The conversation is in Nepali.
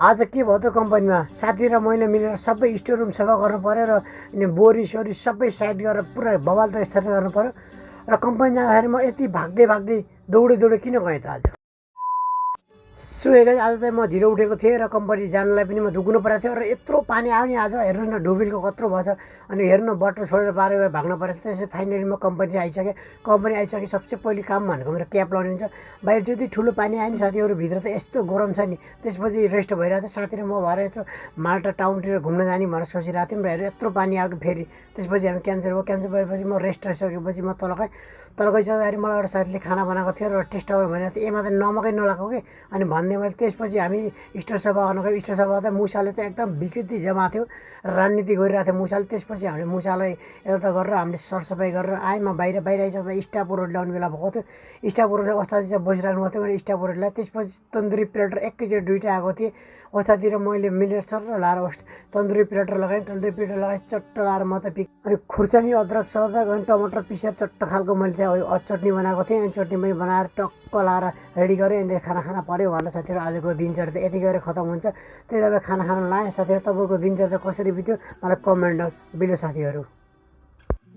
आज के भयो त कम्पनीमा साथी र मैले मिलेर सबै स्टोर रुम सफा गर्नु पर्यो र अनि बोरी सोरी सबै साइड गरेर पुरा बवाल त यसरी गर्नु पर्यो र कम्पनी जाँदाखेरि म यति भाग्दै दौडे किन गएँ त आज। सो आज चाहिँ म ढिलो उठेको थिएँ र कम्पनी जानलाई पनि म धुक्नु परेको थियो र यत्रो पानी आयो नि आज हेर्नुहोस् न डुबिलको कत्रो भएछ अनि हेर्नु बटर छोडेर पारेर भाग्नु परेको थियो। त्यसपछि फाइनली म कम्पनी आइसकेँ। कम्पनी आइसके सबसे पहिले काम भनेको मेरो क्याप लाउने हुन्छ। बाहिर जति ठुलो पानी आयो नि साथीहरू भित्र त यस्तो गरम छ नि। त्यसपछि रेस्ट भइरहेको थियो साथी र म भएर यस्तो माल्टा टाउनतिर घुम्न जाने भनेर सोचिरहेको थियौँ र हेरेर यत्रो पानी आएको फेरि त्यसपछि हामी क्यान्सल भयो। क्यान्सल भएपछि म रेस्ट सकेपछि म तल गइसक्दाखेरि मलाई एउटा साथीले खाना बनाएको थियो र टेस्ट ओभर भनेको थियो एमा त नमकै नलाएको कि अनि भन्ने मैले त्यसपछि हामी स्टोर सफा गर्न गयो। स्टोर सफा गर्दा मुसाले त एकदम विकृति जमा थियो रणनीति गरिरहेको थियो मुसाले। त्यसपछि हामीले मुसालाई यता गरेर हामीले सरसफाइ गरेर आएँ। म बाहिर आइसक्दा स्टाफ रोड ल्याउने बेला भएको थियो। स्टाफ रोड अवस्था चाहिँ बसिराख्नु भएको थियो मैले स्टाफ रोड ल्याएँ। त्यसपछि तन्दुरी प्लेटर एकैचोटि दुइटा आएको थिएँ अवस्थातिर मैले मिलेर सर लाएर तन्दुरी प्लेटर लगाएँ। तन्दुरी प्लेटर लगाएँ चट्ट लाएर म त अनि खुर्सानी अदरक सदरक अनि टमाटर पिसेर चट्ट खालको मैले चाहिँ चटनी बनाएको थिएँ। अनि चटनी पनि बनाएर टक्क लाएर रेडी गरेँ। अनि खाना पऱ्यो भनेर साथीहरू आजको दिनचर्या त यति गरेर खतम हुन्छ। त्यही भएर खाना लाएँ। साथीहरू तपाईँको दिनचर्या कसरी बित्यो मलाई कमेन्ट बिलो साथीहरू।